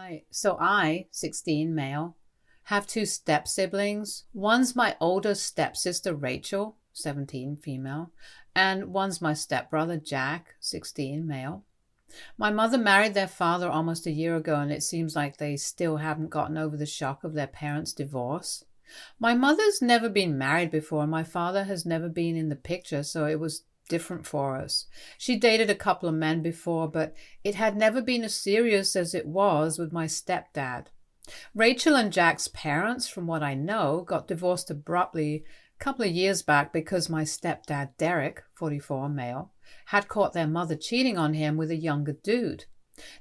Right. So I, 16 male, have two step siblings. One's my older stepsister Rachel, 17 female, and one's my stepbrother Jack, 16 male. My mother married their father almost a year ago, and it seems like they still haven't gotten over the shock of their parents' divorce. My mother's never been married before, and my father has never been in the picture, so it was different for us. She dated a couple of men before, but it had never been as serious as it was with my stepdad. Rachel and Jack's parents, from what I know, got divorced abruptly a couple of years back because my stepdad, Derek, 44 male, had caught their mother cheating on him with a younger dude.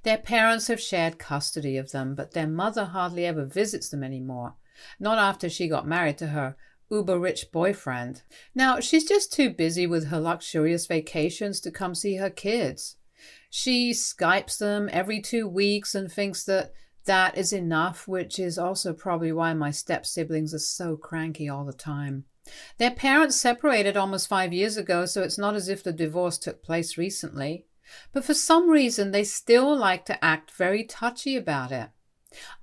Their parents have shared custody of them, but their mother hardly ever visits them anymore. Not after she got married to her uber-rich boyfriend. Now, she's just too busy with her luxurious vacations to come see her kids. She Skypes them every 2 weeks and thinks that is enough, which is also probably why my step-siblings are so cranky all the time. Their parents separated almost 5 years ago, so it's not as if the divorce took place recently. But for some reason, they still like to act very touchy about it.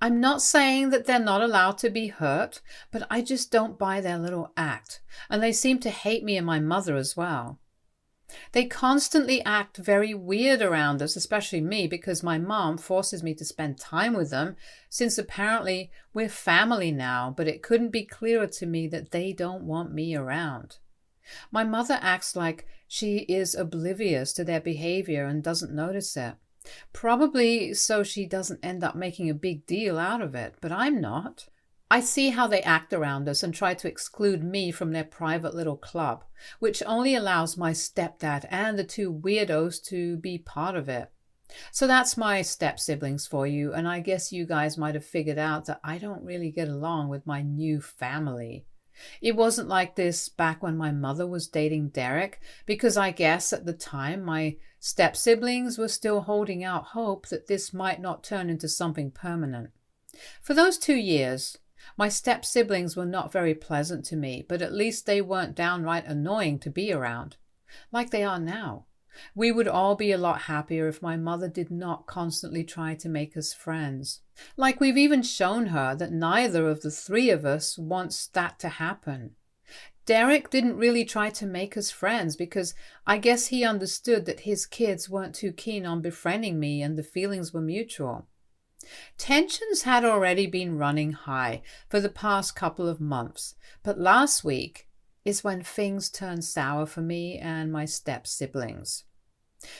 I'm not saying that they're not allowed to be hurt, but I just don't buy their little act, and they seem to hate me and my mother as well. They constantly act very weird around us, especially me, because my mom forces me to spend time with them, since apparently we're family now, but it couldn't be clearer to me that they don't want me around. My mother acts like she is oblivious to their behavior and doesn't notice it. Probably so she doesn't end up making a big deal out of it, but I'm not. I see how they act around us and try to exclude me from their private little club, which only allows my stepdad and the two weirdos to be part of it. So that's my step-siblings for you, and I guess you guys might have figured out that I don't really get along with my new family. It wasn't like this back when my mother was dating Derek, because I guess at the time my step-siblings were still holding out hope that this might not turn into something permanent. For those 2 years, my step-siblings were not very pleasant to me, but at least they weren't downright annoying to be around, like they are now. We would all be a lot happier if my mother did not constantly try to make us friends. Like we've even shown her that neither of the three of us wants that to happen. Derek didn't really try to make us friends because I guess he understood that his kids weren't too keen on befriending me and the feelings were mutual. Tensions had already been running high for the past couple of months, but last week is when things turned sour for me and my step-siblings.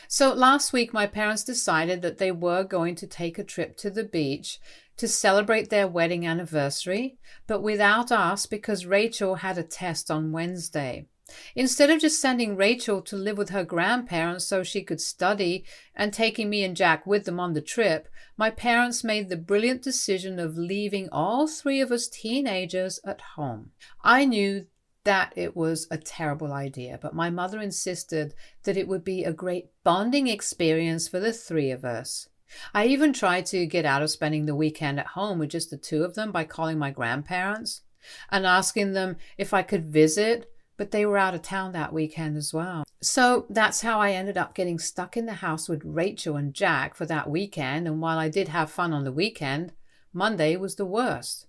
So last week my parents decided that they were going to take a trip to the beach to celebrate their wedding anniversary, but without us because Rachel had a test on Wednesday. Instead of just sending Rachel to live with her grandparents so she could study and taking me and Jack with them on the trip, my parents made the brilliant decision of leaving all three of us teenagers at home. I knew that it was a terrible idea, but my mother insisted that it would be a great bonding experience for the three of us. I even tried to get out of spending the weekend at home with just the two of them by calling my grandparents and asking them if I could visit, but they were out of town that weekend as well. So that's how I ended up getting stuck in the house with Rachel and Jack for that weekend, and while I did have fun on the weekend, Monday was the worst.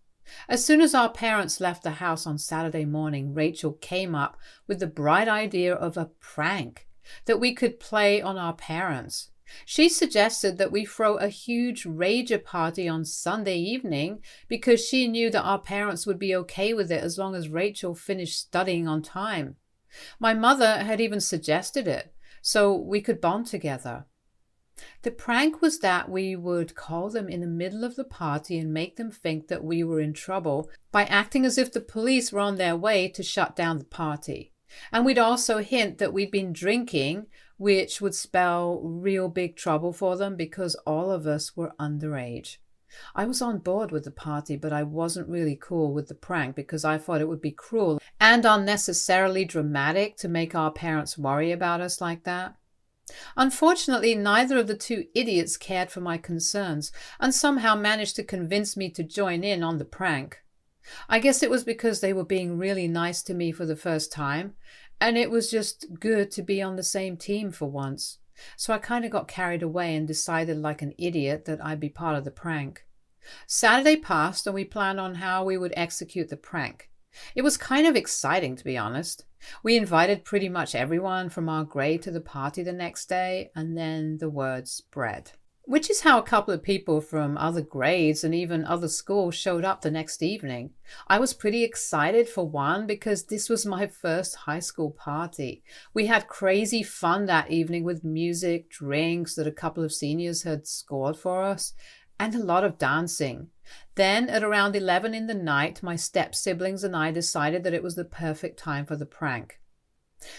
As soon as our parents left the house on Saturday morning, Rachel came up with the bright idea of a prank that we could play on our parents. She suggested that we throw a huge rager party on Sunday evening because she knew that our parents would be okay with it as long as Rachel finished studying on time. My mother had even suggested it so we could bond together. The prank was that we would call them in the middle of the party and make them think that we were in trouble by acting as if the police were on their way to shut down the party. And we'd also hint that we'd been drinking, which would spell real big trouble for them because all of us were underage. I was on board with the party, but I wasn't really cool with the prank because I thought it would be cruel and unnecessarily dramatic to make our parents worry about us like that. Unfortunately, neither of the two idiots cared for my concerns and somehow managed to convince me to join in on the prank. I guess it was because they were being really nice to me for the first time, and it was just good to be on the same team for once. So I kind of got carried away and decided like an idiot that I'd be part of the prank. Saturday passed and we planned on how we would execute the prank. It was kind of exciting, to be honest. We invited pretty much everyone from our grade to the party the next day, and then the word spread. Which is how a couple of people from other grades and even other schools showed up the next evening. I was pretty excited for one because this was my first high school party. We had crazy fun that evening with music, drinks that a couple of seniors had scored for us, and a lot of dancing. Then at around 11 in the night, my step-siblings and I decided that it was the perfect time for the prank.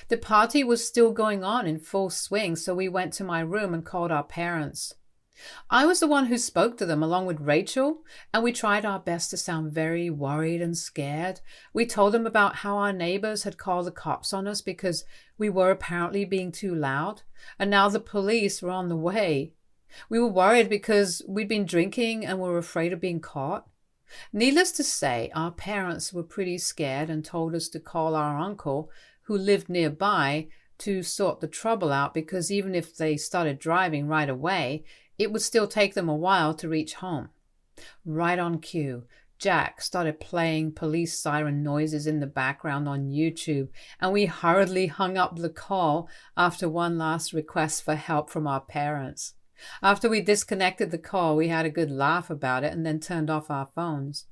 The party was still going on in full swing, so we went to my room and called our parents. I was the one who spoke to them along with Rachel, and we tried our best to sound very worried and scared. We told them about how our neighbors had called the cops on us because we were apparently being too loud, and now the police were on the way. We were worried because we'd been drinking and were afraid of being caught. Needless to say, our parents were pretty scared and told us to call our uncle, who lived nearby, to sort the trouble out because even if they started driving right away, it would still take them a while to reach home. Right on cue, Jack started playing police siren noises in the background on YouTube, and we hurriedly hung up the call after one last request for help from our parents. After we disconnected the call, we had a good laugh about it and then turned off our phones.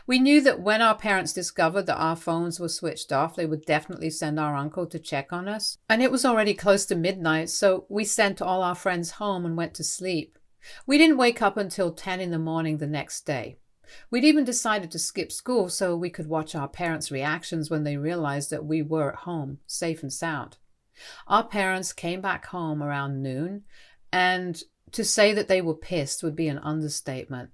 We knew that when our parents discovered that our phones were switched off, they would definitely send our uncle to check on us. And it was already close to midnight, so we sent all our friends home and went to sleep. We didn't wake up until 10 in the morning the next day. We'd even decided to skip school so we could watch our parents' reactions when they realized that we were at home, safe and sound. Our parents came back home around noon, and to say that they were pissed would be an understatement.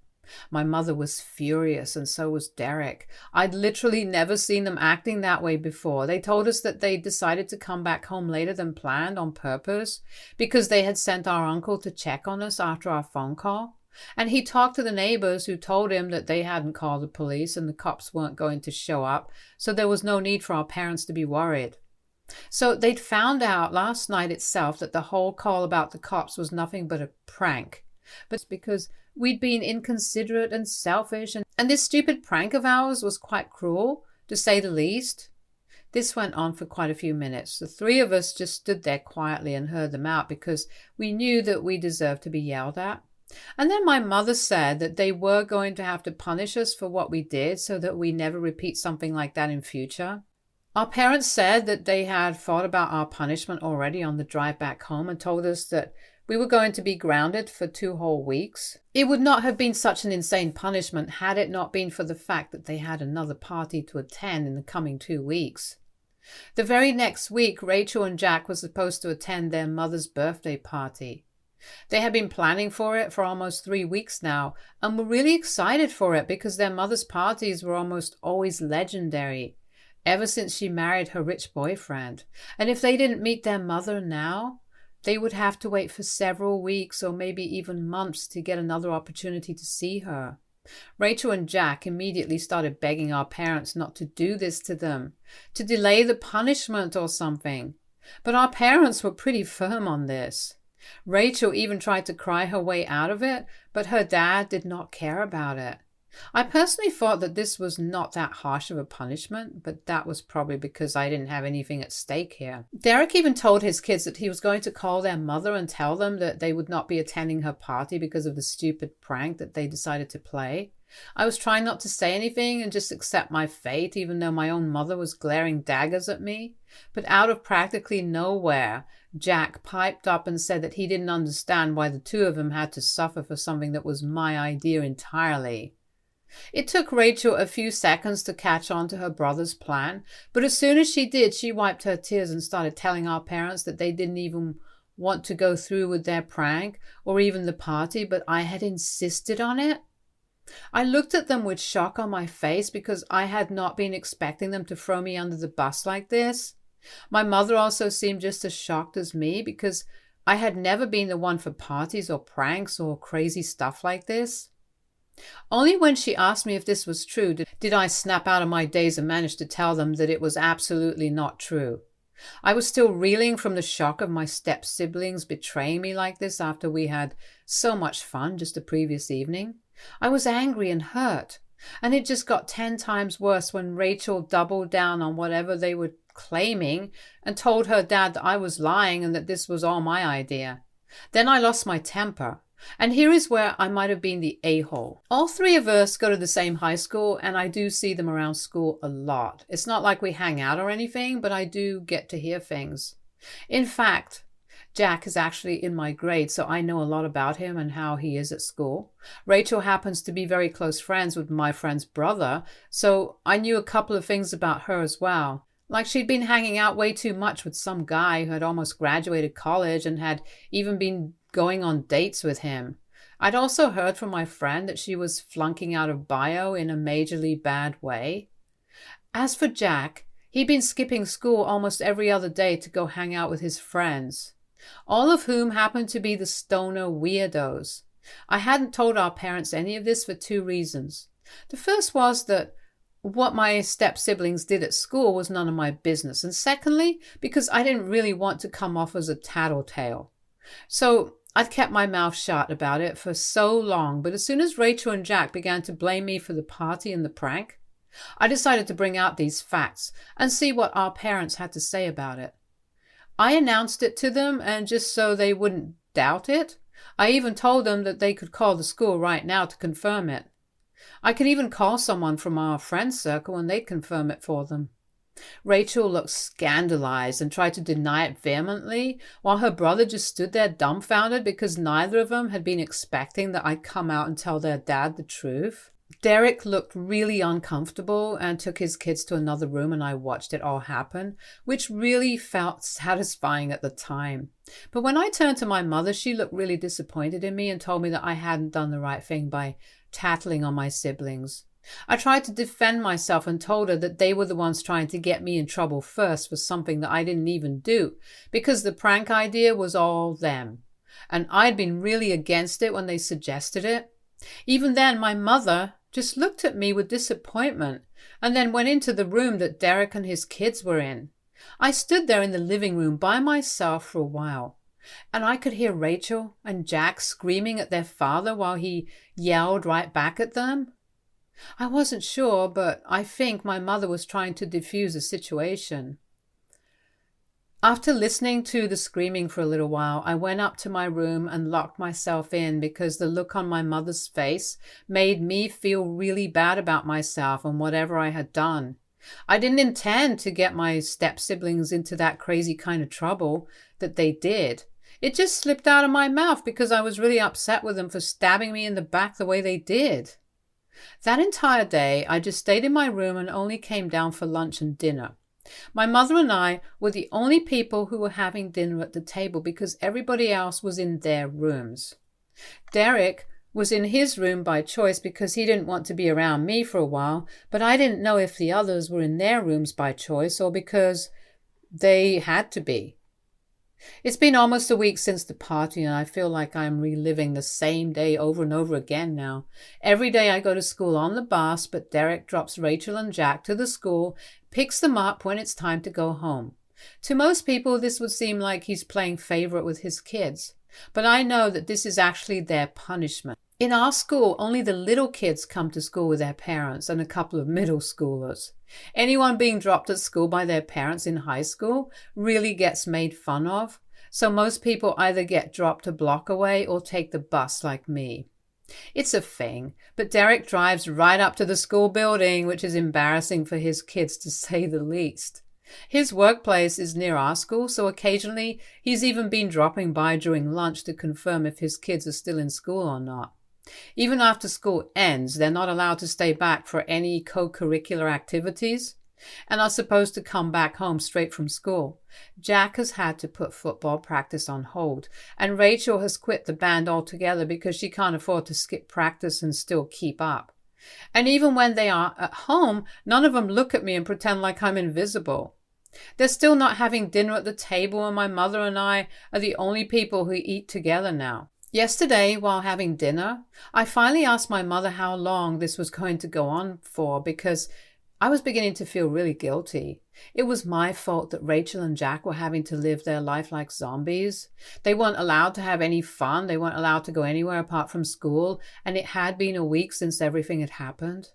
My mother was furious and so was Derek. I'd literally never seen them acting that way before. They told us that they decided to come back home later than planned on purpose because they had sent our uncle to check on us after our phone call. And he talked to the neighbors who told him that they hadn't called the police and the cops weren't going to show up, so there was no need for our parents to be worried. So they'd found out last night itself that the whole call about the cops was nothing but a prank. But it's because we'd been inconsiderate and selfish, and this stupid prank of ours was quite cruel, to say the least. This went on for quite a few minutes. The three of us just stood there quietly and heard them out because we knew that we deserved to be yelled at. And then my mother said that they were going to have to punish us for what we did so that we never repeat something like that in future. Our parents said that they had thought about our punishment already on the drive back home and told us that we were going to be grounded for 2 whole weeks. It would not have been such an insane punishment had it not been for the fact that they had another party to attend in the coming 2 weeks. The very next week, Rachel and Jack were supposed to attend their mother's birthday party. They had been planning for it for almost 3 weeks now and were really excited for it because their mother's parties were almost always legendary, ever since she married her rich boyfriend. And if they didn't meet their mother now, they would have to wait for several weeks or maybe even months to get another opportunity to see her. Rachel and Jack immediately started begging our parents not to do this to them, to delay the punishment or something. But our parents were pretty firm on this. Rachel even tried to cry her way out of it, but her dad did not care about it. I personally thought that this was not that harsh of a punishment, but that was probably because I didn't have anything at stake here. Derek even told his kids that he was going to call their mother and tell them that they would not be attending her party because of the stupid prank that they decided to play. I was trying not to say anything and just accept my fate, even though my own mother was glaring daggers at me. But out of practically nowhere, Jack piped up and said that he didn't understand why the two of them had to suffer for something that was my idea entirely. It took Rachel a few seconds to catch on to her brother's plan, but as soon as she did, she wiped her tears and started telling our parents that they didn't even want to go through with their prank or even the party, but I had insisted on it. I looked at them with shock on my face because I had not been expecting them to throw me under the bus like this. My mother also seemed just as shocked as me because I had never been the one for parties or pranks or crazy stuff like this. Only when she asked me if this was true did I snap out of my daze and manage to tell them that it was absolutely not true. I was still reeling from the shock of my step-siblings betraying me like this after we had so much fun just the previous evening. I was angry and hurt, and it just got 10 times worse when Rachel doubled down on whatever they were claiming and told her dad that I was lying and that this was all my idea. Then I lost my temper. And here is where I might have been the a-hole. All three of us go to the same high school, and I do see them around school a lot. It's not like we hang out or anything, but I do get to hear things. In fact, Jack is actually in my grade, so I know a lot about him and how he is at school. Rachel happens to be very close friends with my friend's brother, so I knew a couple of things about her as well. Like she'd been hanging out way too much with some guy who had almost graduated college and had even been going on dates with him. I'd also heard from my friend that she was flunking out of bio in a majorly bad way. As for Jack, he'd been skipping school almost every other day to go hang out with his friends, all of whom happened to be the stoner weirdos. I hadn't told our parents any of this for 2 reasons. The first was that what my step-siblings did at school was none of my business, and secondly, because I didn't really want to come off as a tattletale. So I'd kept my mouth shut about it for so long, but as soon as Rachel and Jack began to blame me for the party and the prank, I decided to bring out these facts and see what our parents had to say about it. I announced it to them, and just so they wouldn't doubt it, I even told them that they could call the school right now to confirm it. I could even call someone from our friend circle and they'd confirm it for them. Rachel looked scandalized and tried to deny it vehemently, while her brother just stood there dumbfounded because neither of them had been expecting that I'd come out and tell their dad the truth. Derek looked really uncomfortable and took his kids to another room, and I watched it all happen, which really felt satisfying at the time. But when I turned to my mother, she looked really disappointed in me and told me that I hadn't done the right thing by tattling on my siblings. I tried to defend myself and told her that they were the ones trying to get me in trouble first for something that I didn't even do, because the prank idea was all them, and I'd been really against it when they suggested it. Even then, my mother just looked at me with disappointment and then went into the room that Derek and his kids were in. I stood there in the living room by myself for a while, and I could hear Rachel and Jack screaming at their father while he yelled right back at them. I wasn't sure, but I think my mother was trying to defuse the situation. After listening to the screaming for a little while, I went up to my room and locked myself in because the look on my mother's face made me feel really bad about myself and whatever I had done. I didn't intend to get my step-siblings into that crazy kind of trouble that they did. It just slipped out of my mouth because I was really upset with them for stabbing me in the back the way they did. That entire day, I just stayed in my room and only came down for lunch and dinner. My mother and I were the only people who were having dinner at the table because everybody else was in their rooms. Derek was in his room by choice because he didn't want to be around me for a while, but I didn't know if the others were in their rooms by choice or because they had to be. It's been almost a week since the party, and I feel like I'm reliving the same day over and over again now. Every day I go to school on the bus, but Derek drops Rachel and Jack to the school, picks them up when it's time to go home. To most people, this would seem like he's playing favorite with his kids, but I know that this is actually their punishment. In our school, only the little kids come to school with their parents and a couple of middle schoolers. Anyone being dropped at school by their parents in high school really gets made fun of, so most people either get dropped a block away or take the bus like me. It's a thing, but Derek drives right up to the school building, which is embarrassing for his kids to say the least. His workplace is near our school, so occasionally he's even been dropping by during lunch to confirm if his kids are still in school or not. Even after school ends, they're not allowed to stay back for any co-curricular activities and are supposed to come back home straight from school. Jack has had to put football practice on hold, and Rachel has quit the band altogether because she can't afford to skip practice and still keep up. And even when they are at home, none of them look at me and pretend like I'm invisible. They're still not having dinner at the table, and my mother and I are the only people who eat together now. Yesterday, while having dinner, I finally asked my mother how long this was going to go on for because I was beginning to feel really guilty. It was my fault that Rachel and Jack were having to live their life like zombies. They weren't allowed to have any fun. They weren't allowed to go anywhere apart from school. And it had been a week since everything had happened.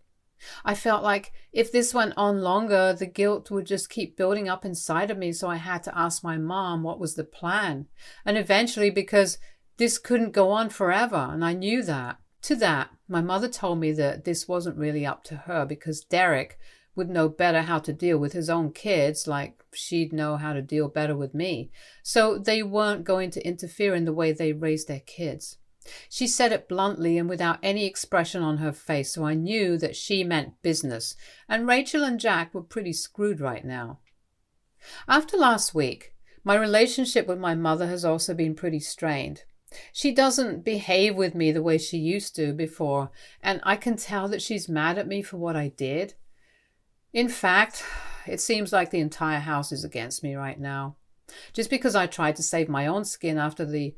I felt like if this went on longer, the guilt would just keep building up inside of me. So I had to ask my mom what was the plan. And eventually, because this couldn't go on forever, and I knew that. To that, my mother told me that this wasn't really up to her because Derek would know better how to deal with his own kids, like she'd know how to deal better with me. So they weren't going to interfere in the way they raised their kids. She said it bluntly and without any expression on her face, so I knew that she meant business, and Rachel and Jack were pretty screwed right now. After last week, my relationship with my mother has also been pretty strained. She doesn't behave with me the way she used to before, and I can tell that she's mad at me for what I did. In fact, it seems like the entire house is against me right now. Just because I tried to save my own skin after the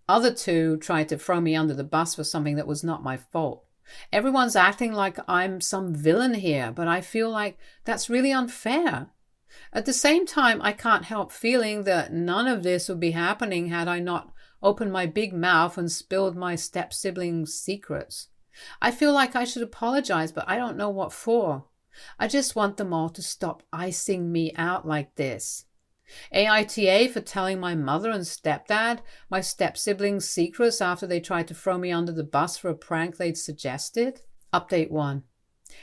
other two tried to throw me under the bus for something that was not my fault. Everyone's acting like I'm some villain here, but I feel like that's really unfair. At the same time, I can't help feeling that none of this would be happening had I not opened my big mouth and spilled my step-siblings' secrets. I feel like I should apologize, but I don't know what for. I just want them all to stop icing me out like this. AITA for telling my mother and stepdad my step-siblings' secrets after they tried to throw me under the bus for a prank they'd suggested. Update 1.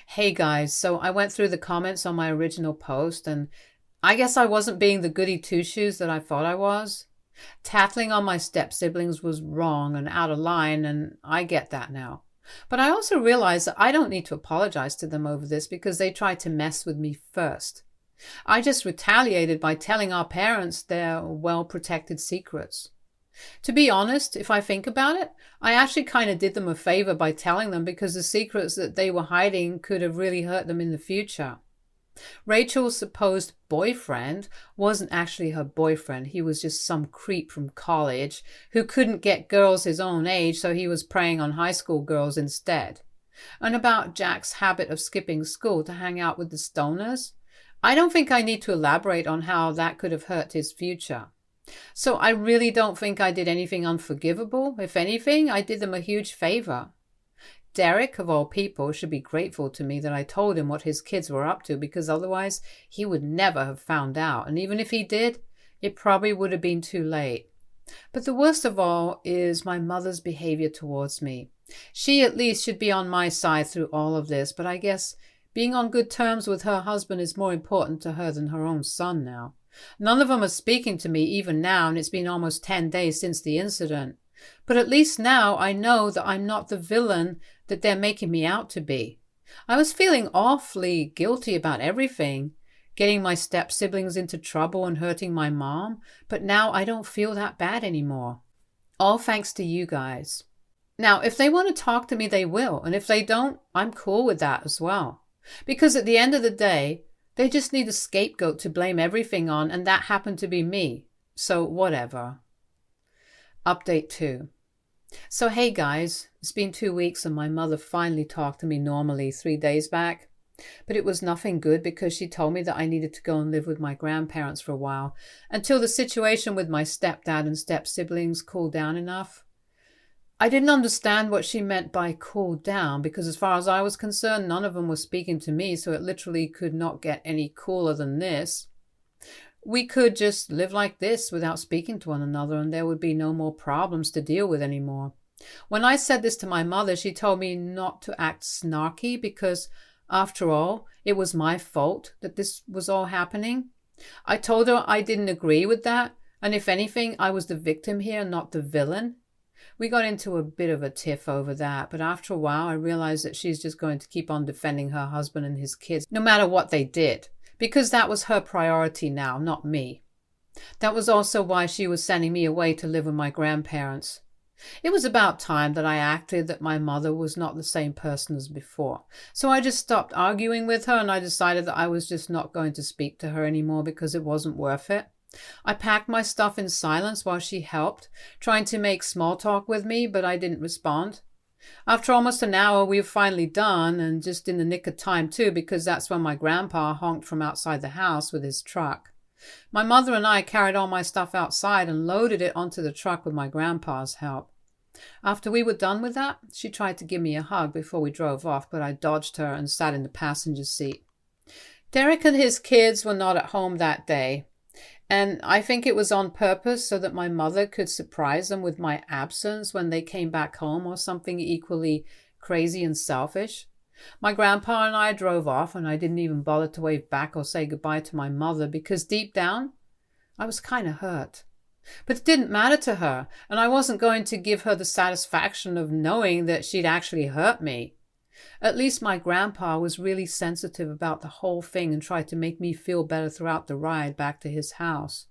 Hey guys, so I went through the comments on my original post and I guess I wasn't being the goody two-shoes that I thought I was. Tattling on my step-siblings was wrong and out of line, and I get that now. But I also realize that I don't need to apologize to them over this because they tried to mess with me first. I just retaliated by telling our parents their well-protected secrets. To be honest, if I think about it, I actually kind of did them a favor by telling them because the secrets that they were hiding could have really hurt them in the future. Rachel's supposed boyfriend wasn't actually her boyfriend. He was just some creep from college who couldn't get girls his own age, so he was preying on high school girls instead. And about Jack's habit of skipping school to hang out with the stoners, I don't think I need to elaborate on how that could have hurt his future. So I really don't think I did anything unforgivable. If anything, I did them a huge favor. Derek, of all people, should be grateful to me that I told him what his kids were up to because otherwise he would never have found out. And even if he did, it probably would have been too late. But the worst of all is my mother's behavior towards me. She at least should be on my side through all of this, but I guess being on good terms with her husband is more important to her than her own son now. None of them are speaking to me even now, and it's been almost 10 days since the incident. But at least now I know that I'm not the villain that they're making me out to be. I was feeling awfully guilty about everything, getting my step-siblings into trouble and hurting my mom, but now I don't feel that bad anymore. All thanks to you guys. Now, if they want to talk to me, they will, and if they don't, I'm cool with that as well. Because at the end of the day, they just need a scapegoat to blame everything on, and that happened to be me. So whatever. Update 2. So hey guys, it's been 2 weeks and my mother finally talked to me normally 3 days back. But it was nothing good because she told me that I needed to go and live with my grandparents for a while until the situation with my stepdad and step-siblings cooled down enough. I didn't understand what she meant by cool down because as far as I was concerned, none of them were speaking to me, so it literally could not get any cooler than this. We could just live like this without speaking to one another and there would be no more problems to deal with anymore. When I said this to my mother, she told me not to act snarky because, after all, it was my fault that this was all happening. I told her I didn't agree with that, and if anything, I was the victim here, not the villain. We got into a bit of a tiff over that, but after a while I realized that she's just going to keep on defending her husband and his kids, no matter what they did, because that was her priority now, not me. That was also why she was sending me away to live with my grandparents. It was about time that I acted that my mother was not the same person as before. So I just stopped arguing with her and I decided that I was just not going to speak to her anymore because it wasn't worth it. I packed my stuff in silence while she helped, trying to make small talk with me, but I didn't respond. After almost an hour, we were finally done, and just in the nick of time too, because that's when my grandpa honked from outside the house with his truck. My mother and I carried all my stuff outside and loaded it onto the truck with my grandpa's help. After we were done with that, she tried to give me a hug before we drove off, but I dodged her and sat in the passenger seat. Derek and his kids were not at home that day, and I think it was on purpose so that my mother could surprise them with my absence when they came back home, or something equally crazy and selfish. My grandpa and I drove off, and I didn't even bother to wave back or say goodbye to my mother because deep down, I was kind of hurt. But it didn't matter to her, and I wasn't going to give her the satisfaction of knowing that she'd actually hurt me. At least my grandpa was really sensitive about the whole thing and tried to make me feel better throughout the ride back to his house.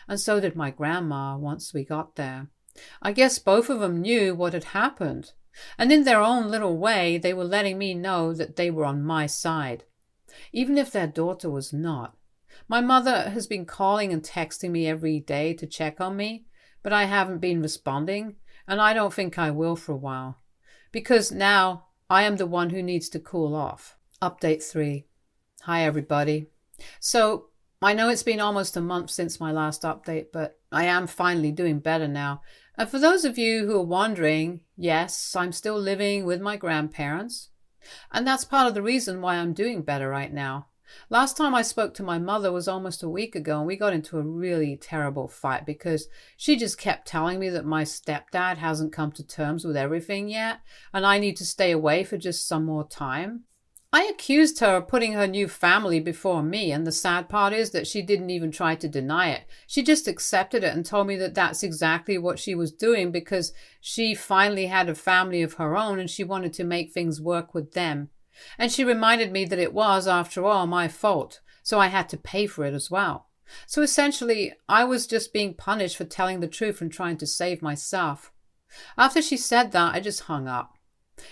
And so did my grandma once we got there. I guess both of them knew what had happened, and in their own little way they were letting me know that they were on my side, even if their daughter was not. My mother has been calling and texting me every day to check on me, but I haven't been responding, and I don't think I will for a while, because now I am the one who needs to cool off. Update 3. Hi everybody. So, I know it's been almost a month since my last update, but I am finally doing better now. And for those of you who are wondering, yes, I'm still living with my grandparents. And that's part of the reason why I'm doing better right now. Last time I spoke to my mother was almost a week ago, and we got into a really terrible fight because she just kept telling me that my stepdad hasn't come to terms with everything yet, and I need to stay away for just some more time. I accused her of putting her new family before me, and the sad part is that she didn't even try to deny it. She just accepted it and told me that that's exactly what she was doing because she finally had a family of her own and she wanted to make things work with them. And she reminded me that it was, after all, my fault, so I had to pay for it as well. So essentially, I was just being punished for telling the truth and trying to save myself. After she said that, I just hung up.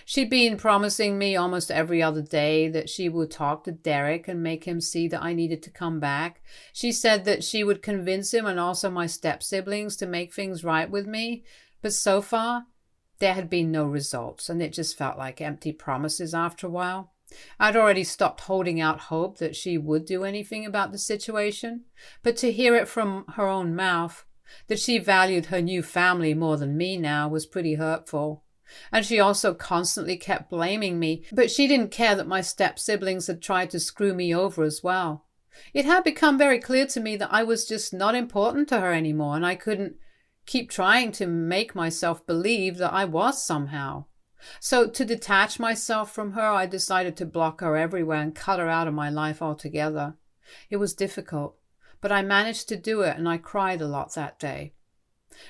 She'd been promising me almost every other day that she would talk to Derek and make him see that I needed to come back. She said that she would convince him and also my step-siblings to make things right with me, but so far, there had been no results, and it just felt like empty promises after a while. I'd already stopped holding out hope that she would do anything about the situation, but to hear it from her own mouth, that she valued her new family more than me now, was pretty hurtful. And she also constantly kept blaming me, but she didn't care that my step-siblings had tried to screw me over as well. It had become very clear to me that I was just not important to her anymore, and I couldn't keep trying to make myself believe that I was somehow. So to detach myself from her, I decided to block her everywhere and cut her out of my life altogether. It was difficult, but I managed to do it, and I cried a lot that day.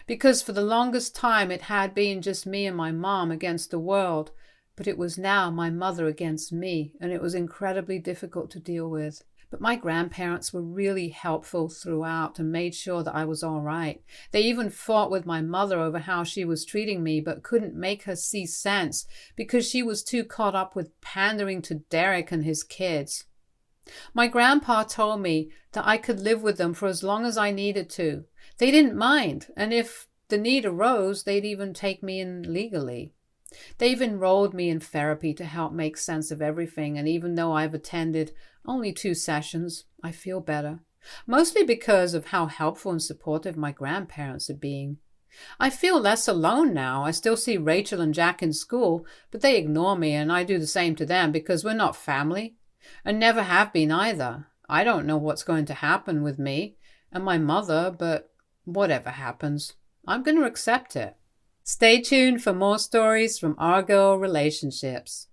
Because for the longest time it had been just me and my mom against the world, but it was now my mother against me, and it was incredibly difficult to deal with. But my grandparents were really helpful throughout and made sure that I was all right. They even fought with my mother over how she was treating me, but couldn't make her see sense because she was too caught up with pandering to Derek and his kids. My grandpa told me that I could live with them for as long as I needed to. They didn't mind, and if the need arose, they'd even take me in legally. They've enrolled me in therapy to help make sense of everything, and even though I've attended only 2 sessions, I feel better, mostly because of how helpful and supportive my grandparents are being. I feel less alone now. I still see Rachel and Jack in school, but they ignore me, and I do the same to them because we're not family, and never have been either. I don't know what's going to happen with me and my mother, but whatever happens, I'm going to accept it. Stay tuned for more stories from our girl relationships.